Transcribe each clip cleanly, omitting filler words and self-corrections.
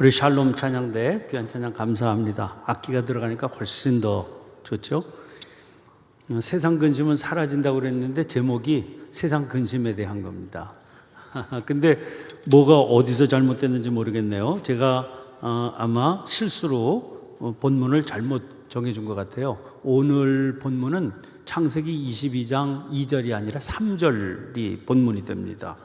우리 샬롬 찬양대 귀한 찬양 감사합니다. 악기가 들어가니까 훨씬 더 좋죠. 세상 근심은 사라진다고 그랬는데 제목이 세상 근심에 대한 겁니다. 근데 뭐가 어디서 잘못됐는지 모르겠네요. 제가 아마 실수로 본문을 잘못 정해준 것 같아요. 오늘 본문은 창세기 22장 2절이 아니라 3절이 본문이 됩니다.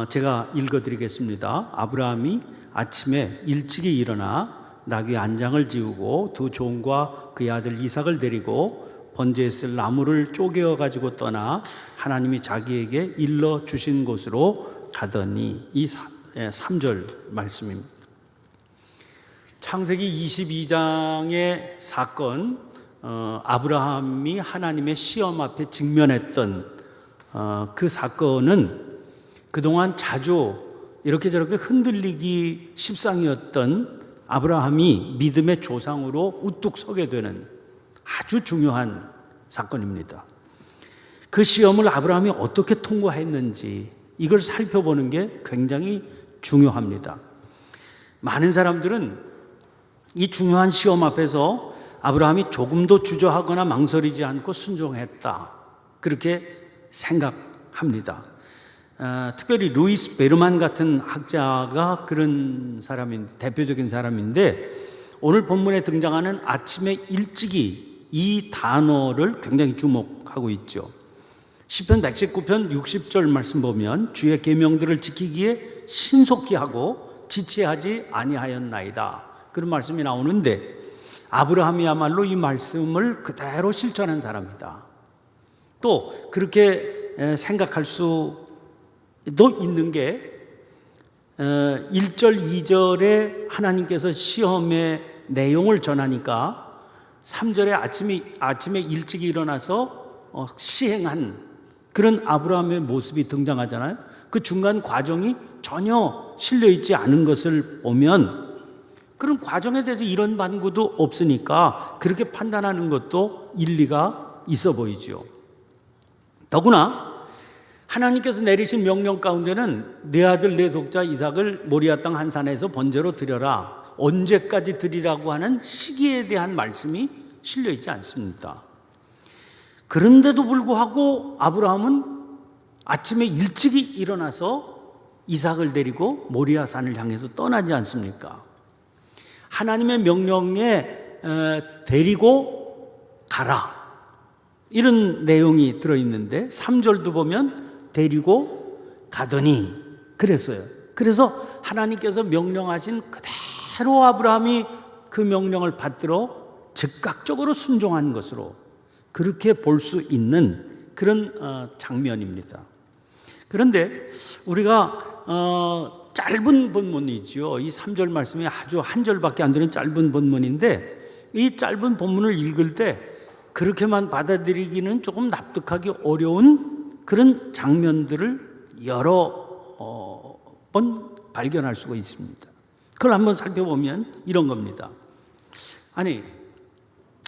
제가 읽어드리겠습니다. 아브라함이 아침에 일찍이 일어나 나귀 안장을 지우고 두 종과 그의 아들 이삭을 데리고 번제에 쓸 나무를 쪼개어 가지고 떠나 하나님이 자기에게 일러 주신 곳으로 가더니, 이 3절 말씀입니다. 창세기 22장의 사건, 아브라함이 하나님의 시험 앞에 직면했던 그 사건은 그동안 자주 이렇게 저렇게 흔들리기 십상이었던 아브라함이 믿음의 조상으로 우뚝 서게 되는 아주 중요한 사건입니다. 그 시험을 아브라함이 어떻게 통과했는지 이걸 살펴보는 게 굉장히 중요합니다. 많은 사람들은 이 중요한 시험 앞에서 아브라함이 조금도 주저하거나 망설이지 않고 순종했다, 그렇게 생각합니다. 특별히 루이스 베르만 같은 학자가 그런 대표적인 사람인데, 오늘 본문에 등장하는 아침에 일찍이, 이 단어를 굉장히 주목하고 있죠. 시편 119편 60절 말씀 보면 주의 계명들을 지키기에 신속히 하고 지체하지 아니하였나이다, 그런 말씀이 나오는데, 아브라함이야말로 이 말씀을 그대로 실천한 사람이다. 또 그렇게 생각할 수도 있는 게 1절 2절에 하나님께서 시험의 내용을 전하니까 3절에 아침에 일찍 일어나서 시행한 그런 아브라함의 모습이 등장하잖아요. 그 중간 과정이 전혀 실려있지 않은 것을 보면 그런 과정에 대해서 이런 반구도 없으니까 그렇게 판단하는 것도 일리가 있어 보이죠. 더구나 하나님께서 내리신 명령 가운데는 내 아들 내 독자 이삭을 모리아 땅 한 산에서 번제로 드려라, 언제까지 드리라고 하는 시기에 대한 말씀이 실려있지 않습니다. 그런데도 불구하고 아브라함은 아침에 일찍이 일어나서 이삭을 데리고 모리아 산을 향해서 떠나지 않습니까? 하나님의 명령에 데리고 가라, 이런 내용이 들어있는데 3절도 보면 데리고 가더니 그랬어요. 그래서 하나님께서 명령하신 그대로 아브라함이 그 명령을 받들어 즉각적으로 순종한 것으로 그렇게 볼 수 있는 그런 장면입니다. 그런데 우리가 짧은 본문이죠. 이 3절 말씀이 아주 한 절밖에 안 되는 짧은 본문인데, 이 짧은 본문을 읽을 때 그렇게만 받아들이기는 조금 납득하기 어려운 그런 장면들을 여러 번 발견할 수가 있습니다. 그걸 한번 살펴보면 이런 겁니다. 아니,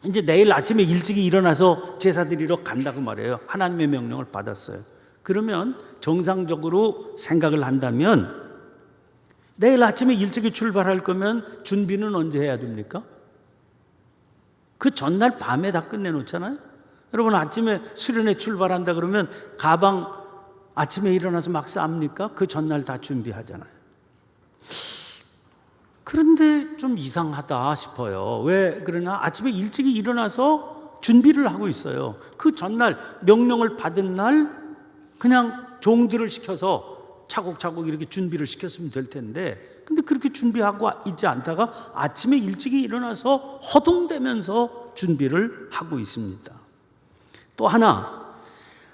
이제 내일 아침에 일찍이 일어나서 제사 드리러 간다고 말해요. 하나님의 명령을 받았어요. 그러면 정상적으로 생각을 한다면 내일 아침에 일찍이 출발할 거면 준비는 언제 해야 됩니까? 그 전날 밤에 다 끝내놓잖아요. 여러분, 아침에 수련회 출발한다 그러면 가방 아침에 일어나서 막 쌉니까? 그 전날 다 준비하잖아요. 그런데 좀 이상하다 싶어요. 왜 그러나? 아침에 일찍이 일어나서 준비를 하고 있어요. 그 전날 명령을 받은 날 그냥 종들을 시켜서 차곡차곡 이렇게 준비를 시켰으면 될 텐데, 근데 그렇게 준비하고 있지 않다가 아침에 일찍이 일어나서 허둥대면서 준비를 하고 있습니다. 또 하나,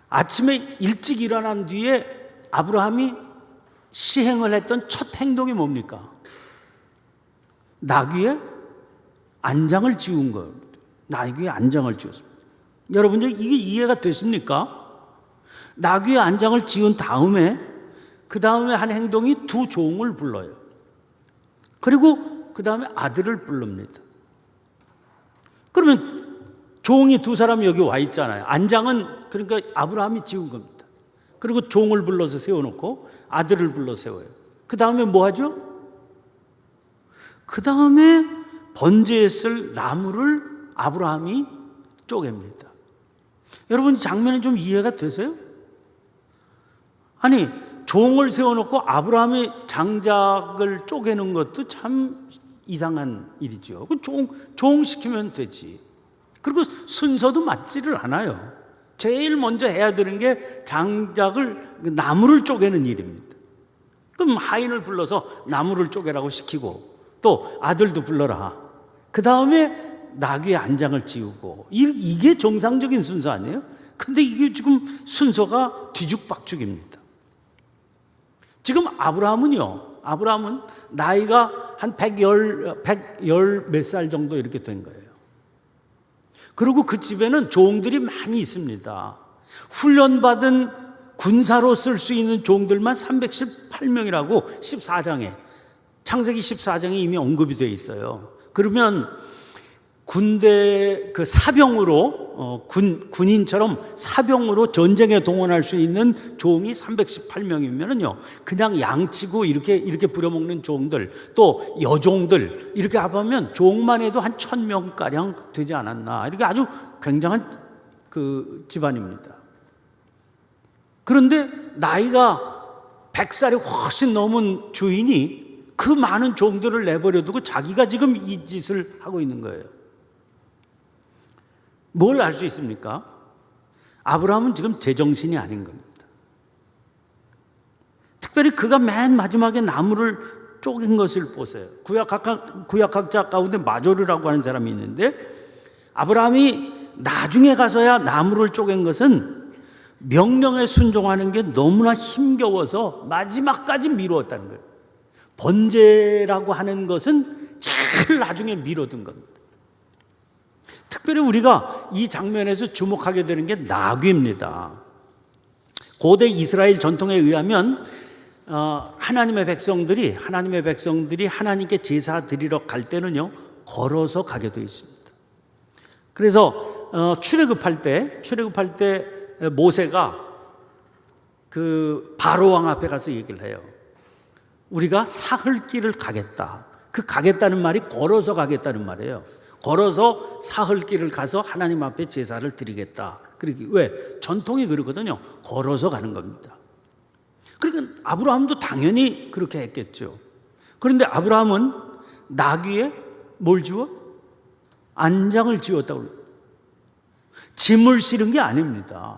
아침에 일찍 일어난 뒤에 아브라함이 시행을 했던 첫 행동이 뭡니까? 나귀의 안장을 지운 거예요. 나귀의 안장을 지었습니다. 여러분들, 이게 이해가 됐습니까? 나귀의 안장을 지은 다음에 그 다음에 한 행동이 두 종을 불러요. 그리고 그 다음에 아들을 부릅니다. 그러면 종이 두 사람이 여기 와 있잖아요. 안장은 그러니까 아브라함이 지은 겁니다. 그리고 종을 불러서 세워놓고 아들을 불러 세워요. 그 다음에 뭐 하죠? 그 다음에 번제에 쓸 나무를 아브라함이 쪼갭니다. 여러분, 장면이 좀 이해가 되세요? 아니, 종을 세워놓고 아브라함이 장작을 쪼개는 것도 참 이상한 일이죠. 종 시키면 되지. 그리고 순서도 맞지를 않아요. 제일 먼저 해야 되는 게 장작을, 나무를 쪼개는 일입니다. 그럼 하인을 불러서 나무를 쪼개라고 시키고, 또 아들도 불러라. 그 다음에 나귀의 안장을 지우고, 이게 정상적인 순서 아니에요? 근데 이게 지금 순서가 뒤죽박죽입니다. 지금 아브라함은 나이가 한 110 몇 살 정도 이렇게 된 거예요. 그리고 그 집에는 종들이 많이 있습니다. 훈련받은 군사로 쓸 수 있는 종들만 318명이라고 14장에, 창세기 14장에 이미 언급이 되어 있어요. 그러면 군대 그 사병으로, 군인처럼 사병으로 전쟁에 동원할 수 있는 종이 318명이면은요, 그냥 양치고 이렇게 부려먹는 종들, 또 여종들, 이렇게 합하면 종만 해도 한 1000명가량 되지 않았나. 이렇게 아주 굉장한 그 집안입니다. 그런데 나이가 100살이 훨씬 넘은 주인이 그 많은 종들을 내버려두고 자기가 지금 이 짓을 하고 있는 거예요. 뭘 알 수 있습니까? 아브라함은 지금 제정신이 아닌 겁니다. 특별히 그가 맨 마지막에 나무를 쪼갠 것을 보세요. 구약학자 가운데 마조르라고 하는 사람이 있는데, 아브라함이 나중에 가서야 나무를 쪼갠 것은 명령에 순종하는 게 너무나 힘겨워서 마지막까지 미루었다는 거예요. 번제라고 하는 것은 제일 나중에 미뤄둔 겁니다. 특별히 우리가 이 장면에서 주목하게 되는 게 나귀입니다. 고대 이스라엘 전통에 의하면 하나님의 백성들이 하나님께 제사 드리러 갈 때는요, 걸어서 가게 되어 있습니다. 그래서 출애굽할 때 모세가 그 바로 왕 앞에 가서 얘기를 해요. 우리가 사흘길을 가겠다. 그 가겠다는 말이 걸어서 가겠다는 말이에요. 걸어서 사흘길을 가서 하나님 앞에 제사를 드리겠다. 왜? 전통이 그러거든요. 걸어서 가는 겁니다. 그러니까 아브라함도 당연히 그렇게 했겠죠. 그런데 아브라함은 나귀에 뭘 지워? 안장을 지웠다고. 짐을 실은 게 아닙니다.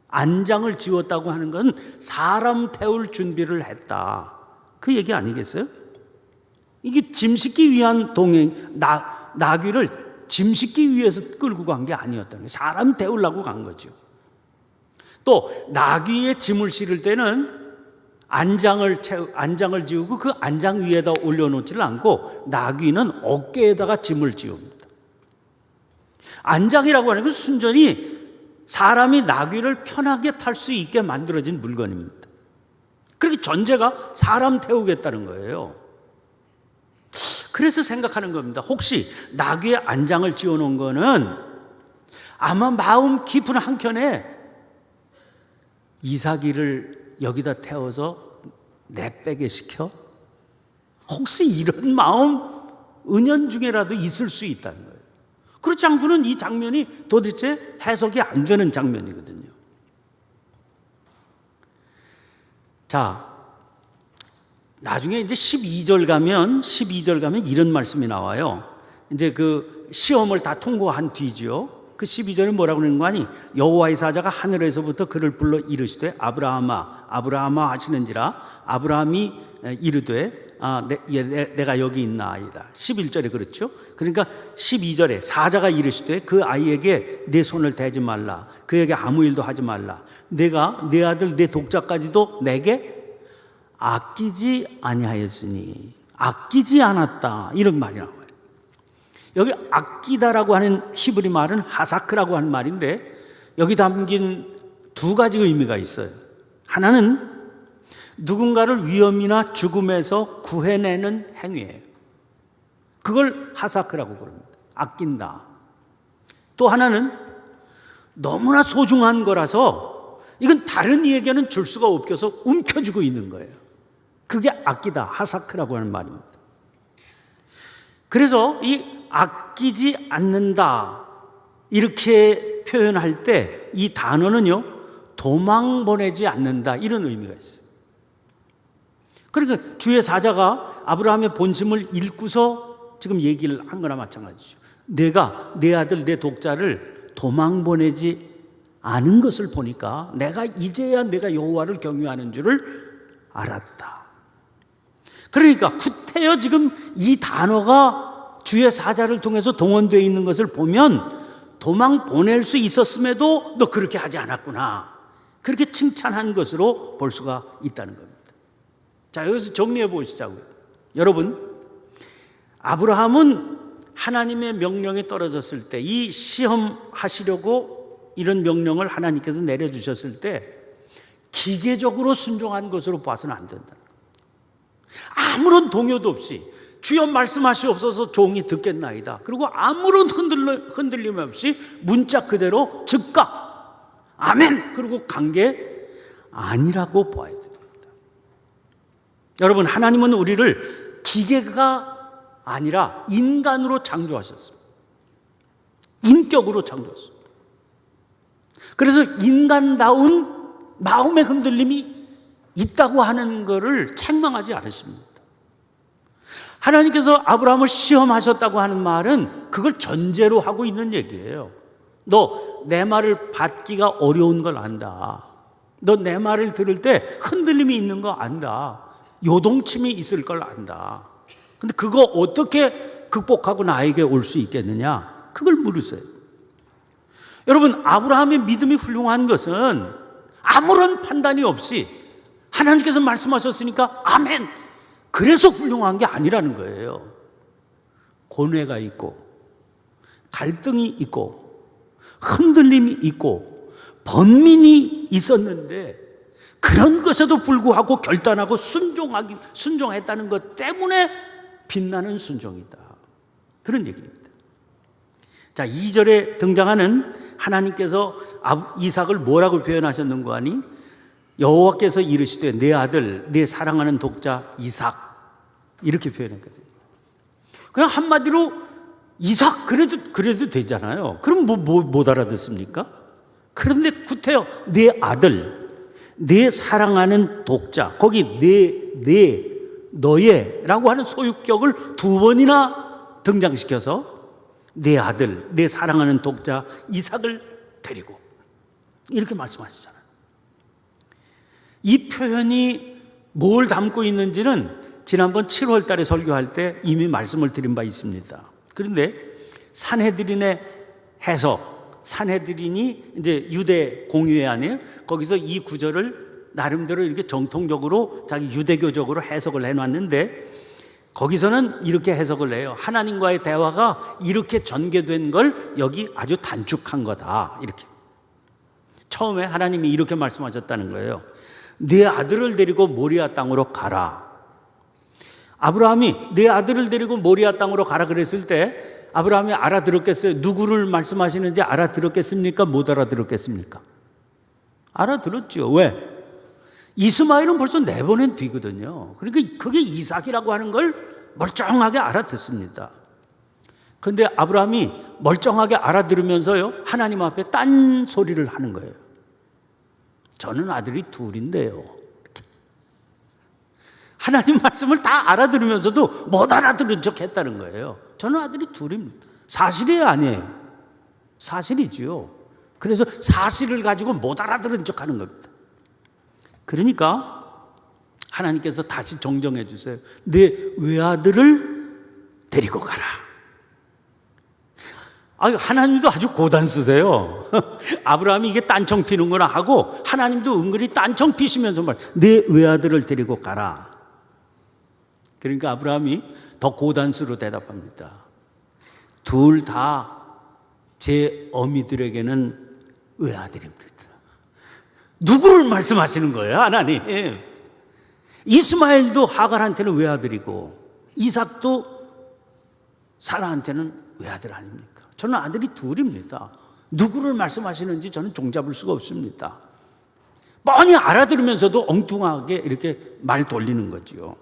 안장을 지웠다고 하는 건 사람 태울 준비를 했다. 그 얘기 아니겠어요? 이게 짐 싣기 위한 나귀를 짐 싣기 위해서 끌고 간 게 아니었다는 거예요. 사람 태우려고 간 거죠. 또 나귀에 짐을 실을 때는 안장을 지우고 그 안장 위에다 올려놓지를 않고 나귀는 어깨에다가 짐을 지웁니다. 안장이라고 하는 건 순전히 사람이 나귀를 편하게 탈 수 있게 만들어진 물건입니다. 그렇게 전제가 사람 태우겠다는 거예요. 그래서 생각하는 겁니다. 혹시 나귀의 안장을 지어놓은 거는 아마 마음 깊은 한켠에 이삭이를 여기다 태워서 내빼게 시켜? 혹시 이런 마음 은연중에라도 있을 수 있다는 거예요. 그렇지 않고는 이 장면이 도대체 해석이 안 되는 장면이거든요. 자, 나중에 이제 12절 가면 이런 말씀이 나와요. 이제 그 시험을 다 통과한 뒤죠. 그 12절에 뭐라고 그러는 거 아니? 여호와의 사자가 하늘에서부터 그를 불러 이르시되 아브라함아 아브라함아 하시는지라 아브라함이 이르되 내가 여기 있나이다. 11절에 그렇죠. 그러니까 12절에 사자가 이르시되 그 아이에게 내 손을 대지 말라. 그에게 아무 일도 하지 말라. 내가 내 아들 내 독자까지도 내게 아끼지 아니하였으니, 아끼지 않았다, 이런 말이 나와요. 여기 아끼다라고 하는 히브리 말은 하사크라고 하는 말인데, 여기 담긴 두 가지 의미가 있어요. 하나는 누군가를 위험이나 죽음에서 구해내는 행위예요. 그걸 하사크라고 부릅니다. 아낀다. 또 하나는 너무나 소중한 거라서 이건 다른 이에게는 줄 수가 없어서 움켜쥐고 있는 거예요. 그게 아끼다, 하사크라고 하는 말입니다. 그래서 이 아끼지 않는다 이렇게 표현할 때 이 단어는요, 도망 보내지 않는다 이런 의미가 있어요. 그러니까 주의 사자가 아브라함의 본심을 읽고서 지금 얘기를 한 거나 마찬가지죠. 내가 내 아들 내 독자를 도망 보내지 않은 것을 보니까 내가 이제야 내가 여호와를 경외하는 줄을 알았다. 그러니까 구태여 지금 이 단어가 주의 사자를 통해서 동원되어 있는 것을 보면 도망 보낼 수 있었음에도 너 그렇게 하지 않았구나, 그렇게 칭찬한 것으로 볼 수가 있다는 겁니다. 자, 여기서 정리해 보시자고요. 여러분, 아브라함은 하나님의 명령이 떨어졌을 때, 이 시험하시려고 이런 명령을 하나님께서 내려주셨을 때 기계적으로 순종한 것으로 봐서는 안 된다. 아무런 동요도 없이 주여 말씀하시옵소서 종이 듣겠나이다, 그리고 아무런 흔들림 없이 문자 그대로 즉각 아멘 그리고 간 게 아니라고 봐야 됩니다. 여러분, 하나님은 우리를 기계가 아니라 인간으로 창조하셨습니다. 인격으로 창조하셨습니다. 그래서 인간다운 마음의 흔들림이 있다고 하는 것을 책망하지 않으십니다. 하나님께서 아브라함을 시험하셨다고 하는 말은 그걸 전제로 하고 있는 얘기예요. 너 내 말을 받기가 어려운 걸 안다. 너 내 말을 들을 때 흔들림이 있는 거 안다. 요동침이 있을 걸 안다. 근데 그거 어떻게 극복하고 나에게 올 수 있겠느냐? 그걸 물으세요. 여러분, 아브라함의 믿음이 훌륭한 것은 아무런 판단이 없이 하나님께서 말씀하셨으니까 아멘, 그래서 훌륭한 게 아니라는 거예요. 고뇌가 있고 갈등이 있고 흔들림이 있고 번민이 있었는데 그런 것에도 불구하고 결단하고 순종했다는 것 때문에 빛나는 순종이다, 그런 얘기입니다. 자, 2절에 등장하는 하나님께서 이삭을 뭐라고 표현하셨는가 하니 여호와께서 이르시되 내 아들 내 사랑하는 독자 이삭, 이렇게 표현했거든요. 그냥 한마디로 이삭 그래도 되잖아요. 그럼 못 알아듣습니까? 그런데 구태여 내 아들 내 사랑하는 독자, 거기 너의라고 하는 소유격을 두 번이나 등장시켜서 내 아들 내 사랑하는 독자 이삭을 데리고 이렇게 말씀하시잖아요. 이 표현이 뭘 담고 있는지는 지난번 7월 달에 설교할 때 이미 말씀을 드린 바 있습니다. 그런데 산헤드린의 해석, 산헤드린이 이제 유대 공의회 아니에요? 거기서 이 구절을 나름대로 이렇게 정통적으로 자기 유대교적으로 해석을 해놨는데 거기서는 이렇게 해석을 해요. 하나님과의 대화가 이렇게 전개된 걸 여기 아주 단축한 거다, 이렇게. 처음에 하나님이 이렇게 말씀하셨다는 거예요. 네 아들을 데리고 모리아 땅으로 가라. 아브라함이 내 아들을 데리고 모리아 땅으로 가라 그랬을 때 아브라함이 알아들었겠어요? 누구를 말씀하시는지 알아들었겠습니까? 못 알아들었겠습니까? 알아들었죠. 왜? 이스마엘은 벌써 4번은 뒤거든요. 그러니까 그게 이삭이라고 하는 걸 멀쩡하게 알아듣습니다. 그런데 아브라함이 멀쩡하게 알아들으면서요, 하나님 앞에 딴 소리를 하는 거예요. 저는 아들이 둘인데요. 하나님 말씀을 다 알아들으면서도 못 알아들은 척 했다는 거예요. 저는 아들이 둘입니다. 사실이에요, 아니에요? 사실이지요. 그래서 사실을 가지고 못 알아들은 척 하는 겁니다. 그러니까 하나님께서 다시 정정해 주세요. 내 외아들을 데리고 가라. 하나님도 아주 고단 쓰세요. 아브라함이 이게 딴청 피는구나 하고 하나님도 은근히 딴청 피시면서 내 외아들을 데리고 가라. 그러니까 아브라함이 더 고단수로 대답합니다. 둘 다 제 어미들에게는 외아들입니다. 누구를 말씀하시는 거예요, 하나님? 이스마엘도 하갈한테는 외아들이고 이삭도 사라한테는 외아들 아닙니까? 저는 아들이 둘입니다. 누구를 말씀하시는지 저는 종잡을 수가 없습니다. 뻔히 알아들으면서도 엉뚱하게 이렇게 말 돌리는 거죠.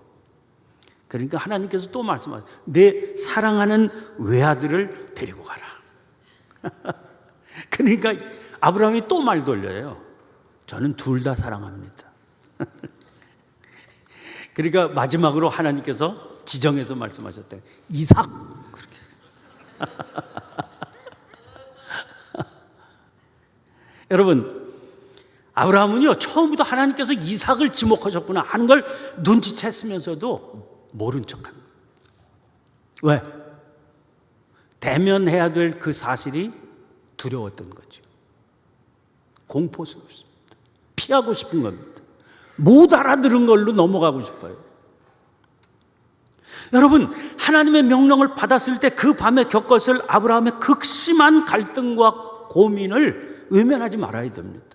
그러니까 하나님께서 또 말씀하세요. 내 사랑하는 외아들을 데리고 가라. 그러니까 아브라함이 또 말 돌려요. 저는 둘 다 사랑합니다. 그러니까 마지막으로 하나님께서 지정해서 말씀하셨대요. 이삭. 그렇게. 여러분, 아브라함은요, 처음부터 하나님께서 이삭을 지목하셨구나 하는 걸 눈치챘으면서도 모른 척한 거예요. 왜? 대면해야 될 그 사실이 두려웠던 거죠. 공포스럽습니다. 피하고 싶은 겁니다. 못 알아들은 걸로 넘어가고 싶어요. 여러분, 하나님의 명령을 받았을 때 그 밤에 겪었을 아브라함의 극심한 갈등과 고민을 외면하지 말아야 됩니다.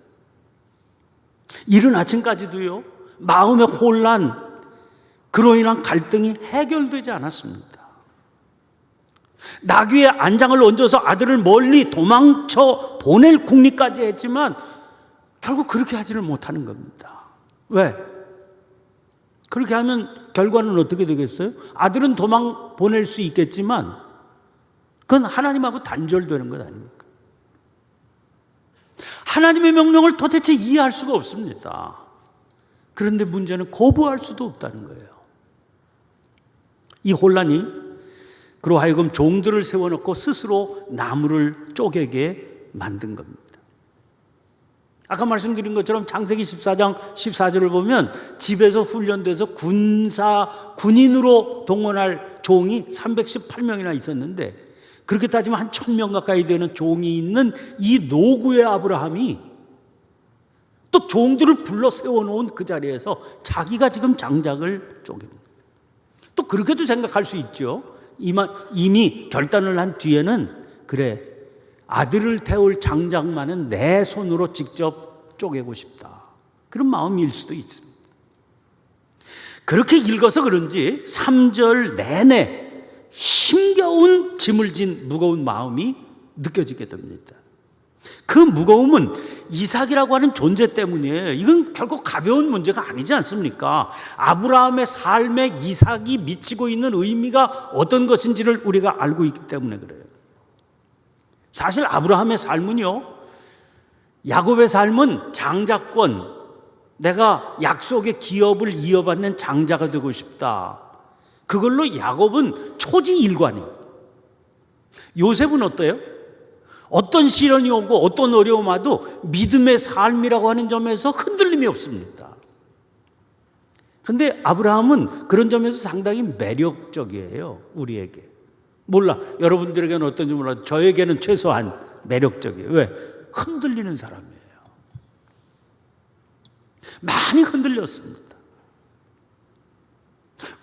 이른 아침까지도요, 마음의 혼란, 그로 인한 갈등이 해결되지 않았습니다. 나귀의 안장을 얹어서 아들을 멀리 도망쳐 보낼 궁리까지 했지만 결국 그렇게 하지를 못하는 겁니다. 왜? 그렇게 하면 결과는 어떻게 되겠어요? 아들은 도망 보낼 수 있겠지만 그건 하나님하고 단절되는 것 아닙니까? 하나님의 명령을 도대체 이해할 수가 없습니다. 그런데 문제는 거부할 수도 없다는 거예요. 이 혼란이 그로 하여금 종들을 세워놓고 스스로 나무를 쪼개게 만든 겁니다. 아까 말씀드린 것처럼 창세기 14장 14절을 보면 집에서 훈련돼서 군인으로 동원할 종이 318명이나 있었는데, 그렇게 따지면 한 1000명 가까이 되는 종이 있는 이 노구의 아브라함이 또 종들을 불러 세워놓은 그 자리에서 자기가 지금 장작을 쪼갭니다. 또 그렇게도 생각할 수 있죠. 이미 결단을 한 뒤에는, 그래, 아들을 태울 장작만은 내 손으로 직접 쪼개고 싶다, 그런 마음일 수도 있습니다. 그렇게 읽어서 그런지 3절 내내 힘겨운 짐을 진 무거운 마음이 느껴지게 됩니다. 그 무거움은 이삭이라고 하는 존재 때문이에요. 이건 결국 가벼운 문제가 아니지 않습니까? 아브라함의 삶에 이삭이 미치고 있는 의미가 어떤 것인지를 우리가 알고 있기 때문에 그래요. 사실 아브라함의 삶은요, 야곱의 삶은 장자권, 내가 약속의 기업을 이어받는 장자가 되고 싶다, 그걸로 야곱은 초지일관이에요. 요셉은 어때요? 어떤 시련이 오고 어떤 어려움 와도 믿음의 삶이라고 하는 점에서 흔들림이 없습니다. 그런데 아브라함은 그런 점에서 상당히 매력적이에요. 우리에게. 몰라, 여러분들에게는 어떤지 몰라도 저에게는 최소한 매력적이에요. 왜? 흔들리는 사람이에요. 많이 흔들렸습니다.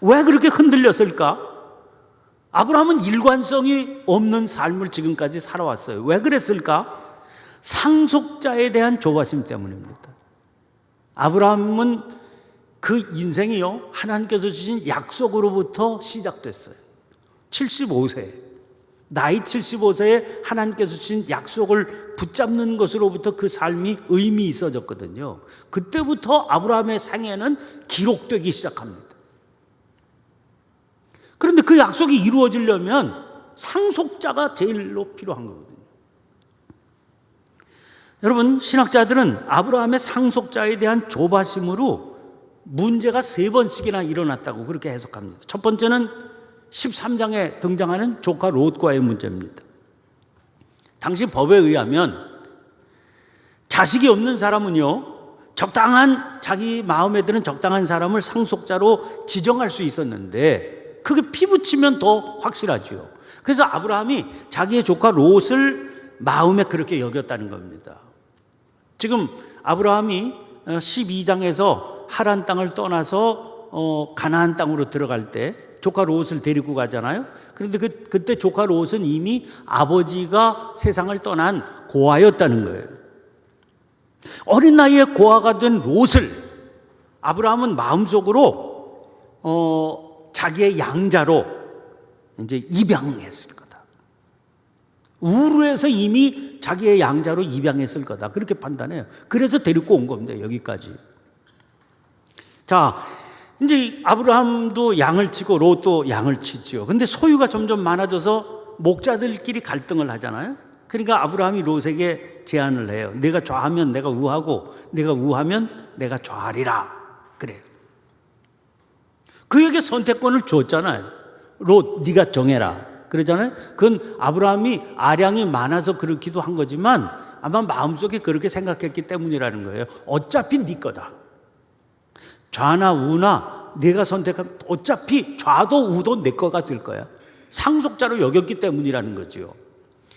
왜 그렇게 흔들렸을까? 아브라함은 일관성이 없는 삶을 지금까지 살아왔어요. 왜 그랬을까? 상속자에 대한 조바심 때문입니다. 아브라함은 그 인생이요, 하나님께서 주신 약속으로부터 시작됐어요. 75세, 나이 75세에 하나님께서 주신 약속을 붙잡는 것으로부터 그 삶이 의미 있어졌거든요. 그때부터 아브라함의 생애는 기록되기 시작합니다. 그런데 그 약속이 이루어지려면 상속자가 제일로 필요한 거거든요. 여러분, 신학자들은 아브라함의 상속자에 대한 조바심으로 문제가 3번씩이나 일어났다고 그렇게 해석합니다. 첫 번째는 13장에 등장하는 조카 롯과의 문제입니다. 당시 법에 의하면 자식이 없는 사람은요, 적당한, 자기 마음에 드는 적당한 사람을 상속자로 지정할 수 있었는데 그게 피붙이면 더 확실하죠. 그래서 아브라함이 자기의 조카 롯을 마음에 그렇게 여겼다는 겁니다. 지금 아브라함이 12장에서 하란 땅을 떠나서 가나안 땅으로 들어갈 때 조카 롯을 데리고 가잖아요. 그런데 그때 조카 롯은 이미 아버지가 세상을 떠난 고아였다는 거예요. 어린 나이에 고아가 된 롯을 아브라함은 마음속으로 자기의 양자로 이제 입양했을 거다. 우르에서 이미 자기의 양자로 입양했을 거다, 그렇게 판단해요. 그래서 데리고 온 겁니다, 여기까지. 자, 이제 아브라함도 양을 치고 롯도 양을 치지요. 근데 소유가 점점 많아져서 목자들끼리 갈등을 하잖아요. 그러니까 아브라함이 롯에게 제안을 해요. 내가 좌하면 내가 우하고 내가 우하면 내가 좌하리라. 그래요. 그에게 선택권을 줬잖아요. 롯, 네가 정해라. 그러잖아요. 그건 아브라함이 아량이 많아서 그렇기도 한 거지만 아마 마음속에 그렇게 생각했기 때문이라는 거예요. 어차피 네 거다. 좌나 우나 내가 선택하면 어차피 좌도 우도 내 거가 될 거야. 상속자로 여겼기 때문이라는 거죠.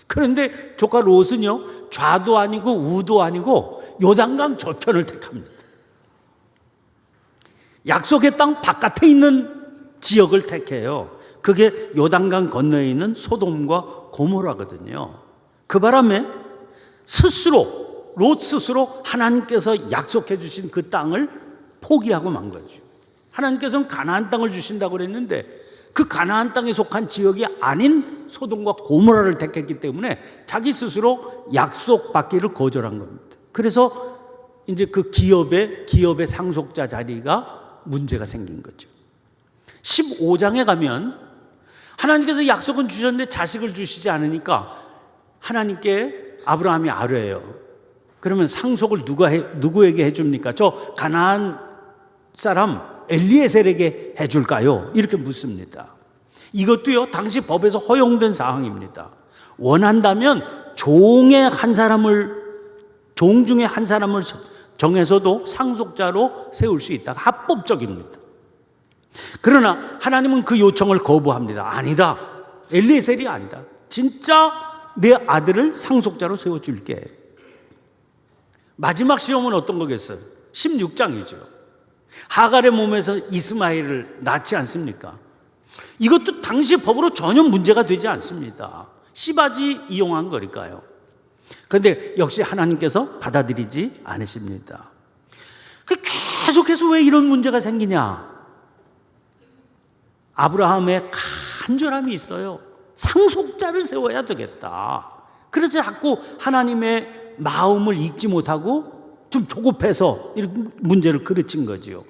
그런데 조카 롯은요, 좌도 아니고 우도 아니고 요단강 저편을 택합니다. 약속의 땅 바깥에 있는 지역을 택해요. 그게 요단강 건너에 있는 소돔과 고모라거든요. 그 바람에 롯 스스로 하나님께서 약속해 주신 그 땅을 포기하고 만 거죠. 하나님께서는 가나안 땅을 주신다고 그랬는데 그 가나안 땅에 속한 지역이 아닌 소돔과 고모라를 택했기 때문에 자기 스스로 약속받기를 거절한 겁니다. 그래서 이제 그 기업의 상속자 자리가 문제가 생긴 거죠. 15장에 가면 하나님께서 약속은 주셨는데 자식을 주시지 않으니까 하나님께 아브라함이 아뢰요. 그러면 상속을 누구에게 해줍니까? 저 가나안 사람 엘리에셀에게 해줄까요? 이렇게 묻습니다. 이것도요, 당시 법에서 허용된 사항입니다. 원한다면 종 중에 한 사람을 정해서도 상속자로 세울 수 있다. 합법적입니다. 그러나 하나님은 그 요청을 거부합니다. 아니다. 엘리에셀이 아니다. 진짜 내 아들을 상속자로 세워줄게. 마지막 시험은 어떤 거겠어요? 16장이죠. 하갈의 몸에서 이스마엘을 낳지 않습니까? 이것도 당시 법으로 전혀 문제가 되지 않습니다. 씨바지 이용한 거니까요. 그런데 역시 하나님께서 받아들이지 않으십니다. 계속해서 왜 이런 문제가 생기냐? 아브라함의 간절함이 있어요. 상속자를 세워야 되겠다. 그래서 자꾸 하나님의 마음을 읽지 못하고 좀 조급해서 이렇게 문제를 그르친 거죠.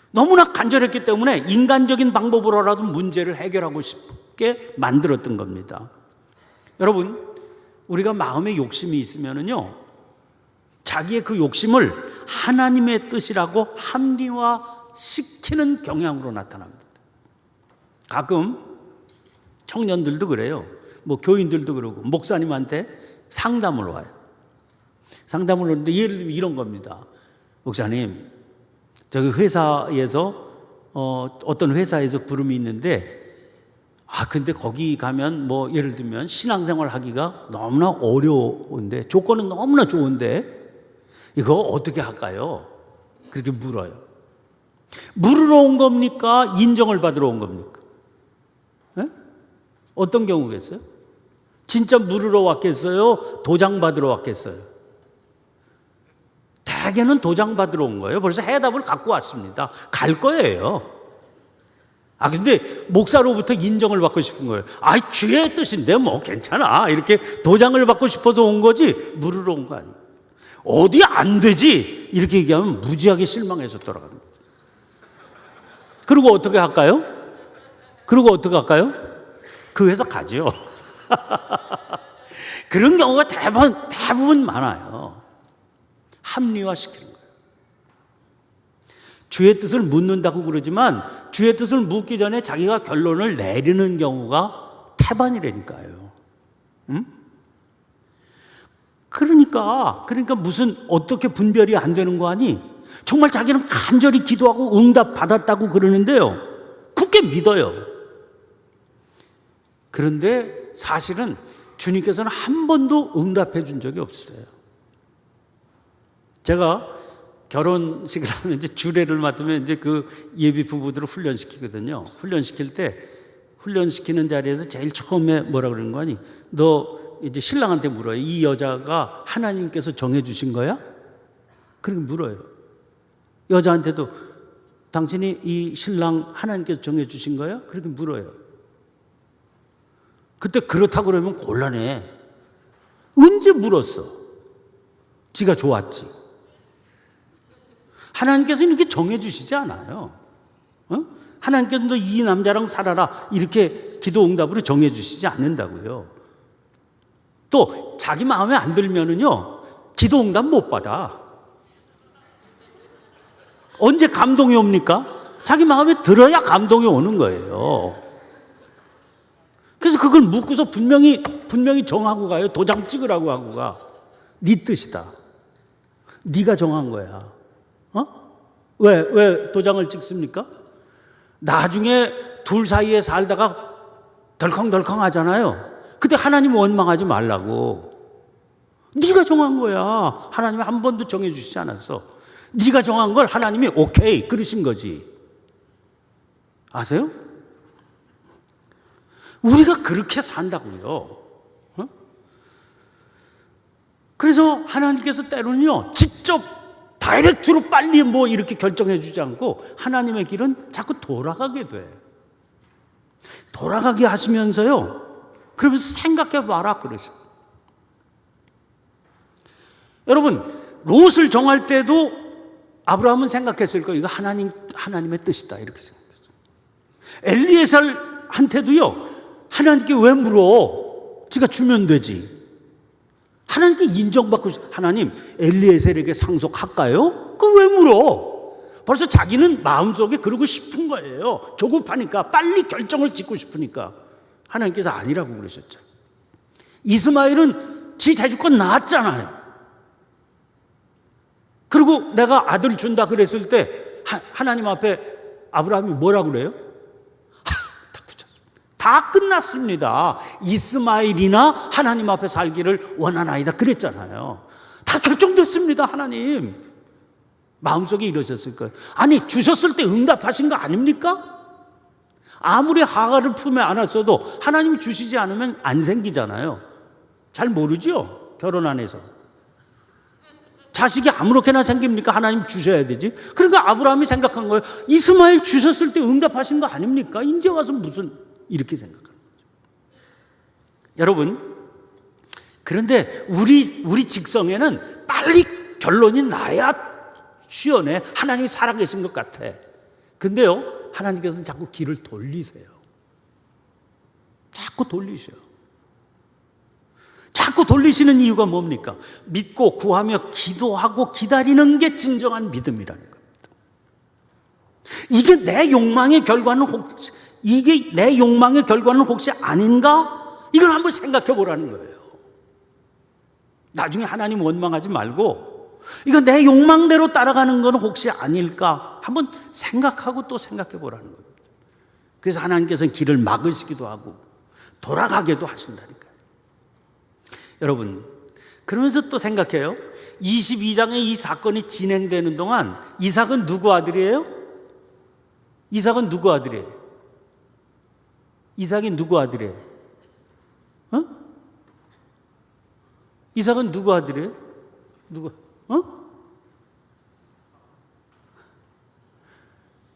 너무나 간절했기 때문에 인간적인 방법으로라도 문제를 해결하고 싶게 만들었던 겁니다. 여러분, 우리가 마음에 욕심이 있으면요, 자기의 그 욕심을 하나님의 뜻이라고 합리화시키는 경향으로 나타납니다. 가끔 청년들도 그래요. 뭐 교인들도 그러고 목사님한테 상담을 와요. 상담을 하는데 예를 들면 이런 겁니다. 목사님, 저기 회사에서 어떤 회사에서 부름이 있는데 근데 거기 가면 뭐 예를 들면 신앙생활 하기가 너무나 어려운데 조건은 너무나 좋은데 이거 어떻게 할까요? 그렇게 물어요. 물으러 온 겁니까? 인정을 받으러 온 겁니까? 네? 어떤 경우겠어요? 진짜 물으러 왔겠어요? 도장 받으러 왔겠어요? 대개는 도장 받으러 온 거예요. 벌써 해답을 갖고 왔습니다. 갈 거예요. 근데 목사로부터 인정을 받고 싶은 거예요. 주의 뜻인데 뭐 괜찮아. 이렇게 도장을 받고 싶어서 온 거지 물으러 온 거 아니에요. 어디 안 되지? 이렇게 얘기하면 무지하게 실망해서 돌아갑니다. 그리고 어떻게 할까요? 그 회사 가죠. 그런 경우가 대부분 많아요. 합리화시키는 거예요. 주의 뜻을 묻는다고 그러지만 주의 뜻을 묻기 전에 자기가 결론을 내리는 경우가 태반이라니까요. 그러니까 무슨 어떻게 분별이 안 되는 거 아니? 정말 자기는 간절히 기도하고 응답 받았다고 그러는데요, 굳게 믿어요. 그런데 사실은 주님께서는 한 번도 응답해 준 적이 없어요. 제가 결혼식을 하면 이제 주례를 맡으면 이제 그 예비 부부들을 훈련시키거든요. 훈련시키는 자리에서 제일 처음에 뭐라 그러는 거 아니? 너 이제 신랑한테 물어요. 이 여자가 하나님께서 정해주신 거야? 그렇게 물어요. 여자한테도 당신이 이 신랑 하나님께서 정해주신 거야? 그렇게 물어요. 그때 그렇다고 그러면 곤란해. 언제 물었어? 지가 좋았지. 하나님께서 이렇게 정해주시지 않아요. 하나님께서 너 이 남자랑 살아라 이렇게 기도 응답으로 정해 주시지 않는다고요. 또 자기 마음에 안 들면은요 기도 응답 못 받아. 언제 감동이 옵니까? 자기 마음에 들어야 감동이 오는 거예요. 그래서 그걸 묻고서 분명히 정하고 가요. 도장 찍으라고 하고 가. 네 뜻이다. 네가 정한 거야. 왜 도장을 찍습니까? 나중에 둘 사이에 살다가 덜컹덜컹 하잖아요. 그때 하나님 원망하지 말라고. 네가 정한 거야. 하나님이 한 번도 정해주시지 않았어. 네가 정한 걸 하나님이 오케이 그러신 거지. 아세요? 우리가 그렇게 산다고요. 그래서 하나님께서 때로는요 직접 다이렉트로 빨리 뭐 이렇게 결정해 주지 않고 하나님의 길은 자꾸 돌아가게 돼. 돌아가게 하시면서요 그러면서 생각해 봐라 그러셔. 여러분 롯을 정할 때도 아브라함은 생각했을 거예요. 이거 하나님의 뜻이다 이렇게 생각했어요. 엘리에셀한테도요 하나님께 왜 물어? 지가 주면 되지. 하나님께 인정받고 하나님 엘리에셀에게 상속할까요? 그거 왜 물어? 벌써 자기는 마음속에 그러고 싶은 거예요. 조급하니까 빨리 결정을 짓고 싶으니까 하나님께서 아니라고 그러셨죠. 이스마엘은 지 대주권 낳았잖아요. 그리고 내가 아들 준다 그랬을 때 하나님 앞에 아브라함이 뭐라고 그래요? 다 끝났습니다. 이스마엘이나 하나님 앞에 살기를 원하나이다 그랬잖아요. 다 결정됐습니다. 하나님 마음속에 이러셨을 거예요. 아니 주셨을 때 응답하신 거 아닙니까? 아무리 하갈을 품에 안았어도 하나님이 주시지 않으면 안 생기잖아요. 잘 모르죠? 결혼 안 해서 자식이 아무렇게나 생깁니까? 하나님 주셔야 되지. 그러니까 아브라함이 생각한 거예요. 이스마엘 주셨을 때 응답하신 거 아닙니까? 이제 와서 무슨 이렇게 생각하는 거죠. 여러분 그런데 우리 직성에는 빨리 결론이 나야 시원해. 하나님이 살아계신 것 같아. 근데요 하나님께서는 자꾸 길을 돌리세요. 자꾸 돌리셔요. 자꾸 돌리시는 이유가 뭡니까? 믿고 구하며 기도하고 기다리는 게 진정한 믿음이라는 겁니다. 이게 내 욕망의 결과는 혹시 아닌가? 이걸 한번 생각해 보라는 거예요. 나중에 하나님 원망하지 말고 이거 내 욕망대로 따라가는 건 혹시 아닐까? 한번 생각하고 또 생각해 보라는 겁니다. 그래서 하나님께서는 길을 막으시기도 하고 돌아가게도 하신다니까요. 여러분 그러면서 또 생각해요. 22장에 이 사건이 진행되는 동안 이삭은 누구 아들이에요? 이삭은 누구 아들이에요? 이삭이 누구 아들이에요? 이삭은 누구 아들이에요?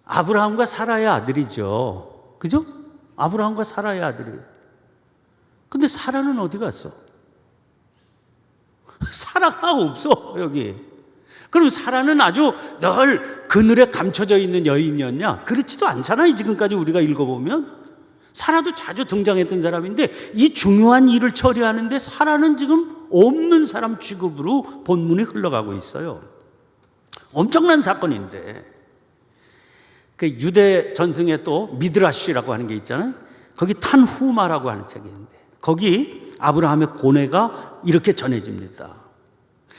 아브라함과 사라의 아들이죠. 그죠? 아브라함과 사라의 아들이에요. 근데 사라는 어디 갔어? 사라가 없어 여기. 그럼 사라는 아주 늘 그늘에 감춰져 있는 여인이었냐? 그렇지도 않잖아요. 지금까지 우리가 읽어보면 사라도 자주 등장했던 사람인데 이 중요한 일을 처리하는데 사라는 지금 없는 사람 취급으로 본문이 흘러가고 있어요. 엄청난 사건인데 그 유대 전승에 또 미드라시라고 하는 게 있잖아요. 거기 탄후마라고 하는 책이 있는데 거기 아브라함의 고뇌가 이렇게 전해집니다.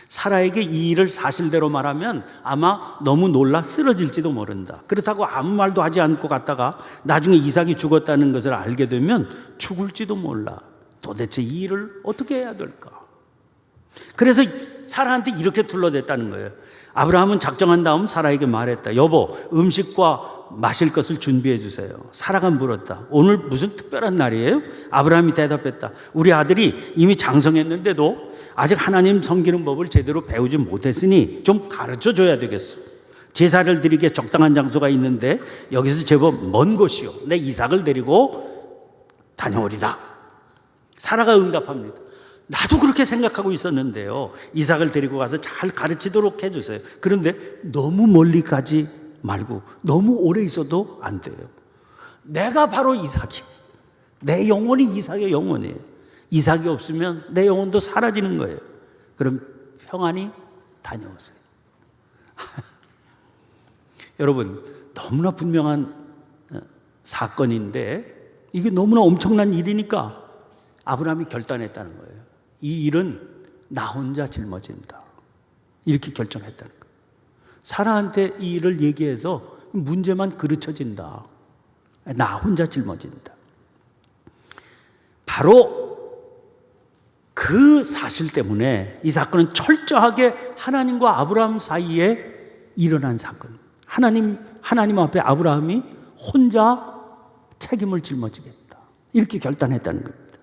사라에게 이 일을 사실대로 말하면 아마 너무 놀라 쓰러질지도 모른다. 그렇다고 아무 말도 하지 않고 갔다가 나중에 이삭이 죽었다는 것을 알게 되면 죽을지도 몰라. 도대체 이 일을 어떻게 해야 될까? 그래서 사라한테 이렇게 둘러댔다는 거예요. 아브라함은 작정한 다음 사라에게 말했다. 여보, 음식과 마실 것을 준비해 주세요. 사라가 물었다. 오늘 무슨 특별한 날이에요? 아브라함이 대답했다. 우리 아들이 이미 장성했는데도 아직 하나님 섬기는 법을 제대로 배우지 못했으니 좀 가르쳐 줘야 되겠어. 제사를 드리기에 적당한 장소가 있는데 여기서 제법 먼 곳이요. 내 이삭을 데리고 다녀오리다. 사라가 응답합니다. 나도 그렇게 생각하고 있었는데요. 이삭을 데리고 가서 잘 가르치도록 해주세요. 그런데 너무 멀리 가지 말고 너무 오래 있어도 안 돼요. 내가 바로 이삭이에요. 내 영혼이 이삭의 영혼이에요. 이삭이 없으면 내 영혼도 사라지는 거예요. 그럼 평안히 다녀오세요. 여러분, 너무나 분명한 사건인데 이게 너무나 엄청난 일이니까 아브라함이 결단했다는 거예요. 이 일은 나 혼자 짊어진다. 이렇게 결정했다는 거예요. 사라한테 이 일을 얘기해서 문제만 그르쳐진다. 나 혼자 짊어진다. 바로 그 사실 때문에 이 사건은 철저하게 하나님과 아브라함 사이에 일어난 사건. 하나님 앞에 아브라함이 혼자 책임을 짊어지겠다. 이렇게 결단했다는 겁니다.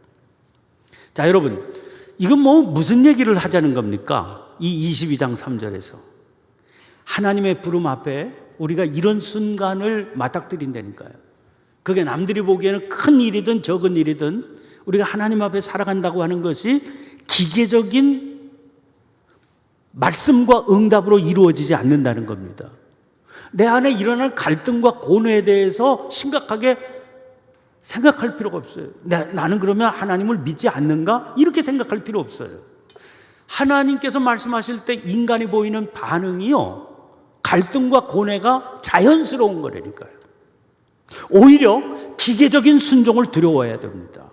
자, 여러분, 이건 무슨 얘기를 하자는 겁니까? 이 22장 3절에서 하나님의 부름 앞에 우리가 이런 순간을 맞닥뜨린다니까요. 그게 남들이 보기에는 큰 일이든 적은 일이든 우리가 하나님 앞에 살아간다고 하는 것이 기계적인 말씀과 응답으로 이루어지지 않는다는 겁니다. 내 안에 일어날 갈등과 고뇌에 대해서 심각하게 생각할 필요가 없어요. 나는 그러면 하나님을 믿지 않는가? 이렇게 생각할 필요 없어요. 하나님께서 말씀하실 때 인간이 보이는 반응이요, 갈등과 고뇌가 자연스러운 거라니까요. 오히려 기계적인 순종을 두려워해야 됩니다.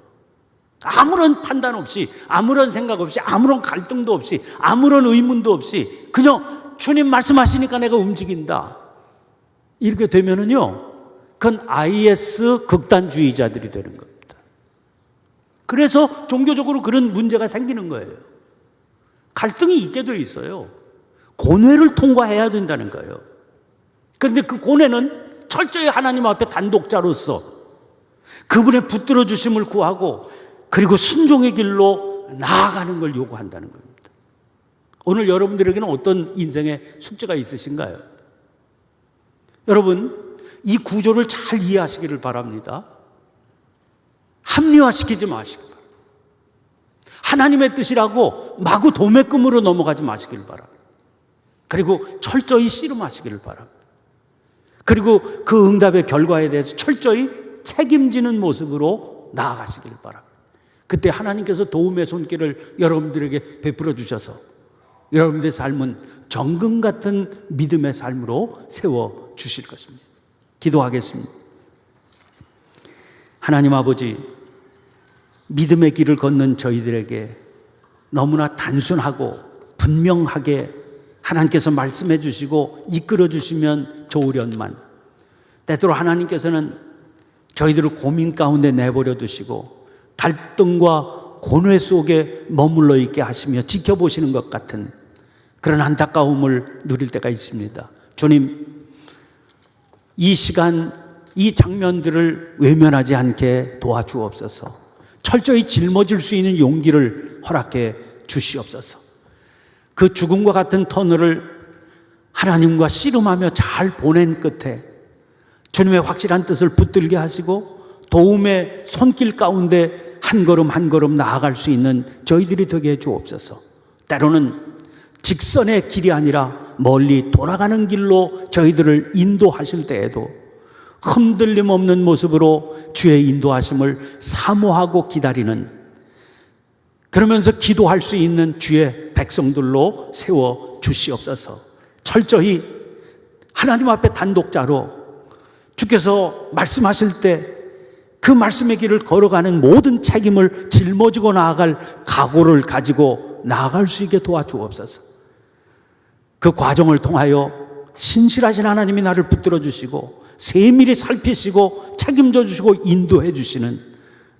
아무런 판단 없이, 아무런 생각 없이, 아무런 갈등도 없이, 아무런 의문도 없이 그냥 주님 말씀하시니까 내가 움직인다. 이렇게 되면은요, 그건 IS 극단주의자들이 되는 겁니다. 그래서 종교적으로 그런 문제가 생기는 거예요. 갈등이 있게 돼 있어요. 고뇌를 통과해야 된다는 거예요. 그런데 그 고뇌는 철저히 하나님 앞에 단독자로서 그분의 붙들어 주심을 구하고 그리고 순종의 길로 나아가는 걸 요구한다는 겁니다. 오늘 여러분들에게는 어떤 인생의 숙제가 있으신가요? 여러분, 이 구조를 잘 이해하시기를 바랍니다. 합리화시키지 마시기 바랍니다. 하나님의 뜻이라고 마구 도매금으로 넘어가지 마시길 바랍니다. 그리고 철저히 씨름하시기를 바랍니다. 그리고 그 응답의 결과에 대해서 철저히 책임지는 모습으로 나아가시길 바랍니다. 그때 하나님께서 도움의 손길을 여러분들에게 베풀어 주셔서 여러분들의 삶은 정금 같은 믿음의 삶으로 세워 주실 것입니다. 기도하겠습니다. 하나님 아버지, 믿음의 길을 걷는 저희들에게 너무나 단순하고 분명하게 하나님께서 말씀해 주시고 이끌어 주시면 좋으련만, 때때로 하나님께서는 저희들을 고민 가운데 내버려 두시고 갈등과 고뇌 속에 머물러 있게 하시며 지켜보시는 것 같은 그런 안타까움을 누릴 때가 있습니다. 주님, 이 시간, 이 장면들을 외면하지 않게 도와주옵소서. 철저히 짊어질 수 있는 용기를 허락해 주시옵소서. 그 죽음과 같은 터널을 하나님과 씨름하며 잘 보낸 끝에 주님의 확실한 뜻을 붙들게 하시고 도움의 손길 가운데 한 걸음 한 걸음 나아갈 수 있는 저희들이 되게 해 주옵소서. 때로는 직선의 길이 아니라 멀리 돌아가는 길로 저희들을 인도하실 때에도 흔들림 없는 모습으로 주의 인도하심을 사모하고 기다리는, 그러면서 기도할 수 있는 주의 백성들로 세워 주시옵소서. 철저히 하나님 앞에 단독자로 주께서 말씀하실 때 그 말씀의 길을 걸어가는 모든 책임을 짊어지고 나아갈 각오를 가지고 나아갈 수 있게 도와주옵소서. 그 과정을 통하여 신실하신 하나님이 나를 붙들어 주시고 세밀히 살피시고 책임져 주시고 인도해 주시는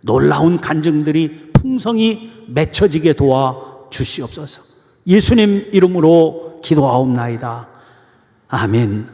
놀라운 간증들이 풍성히 맺혀지게 도와 주시옵소서. 예수님 이름으로 기도하옵나이다. 아멘.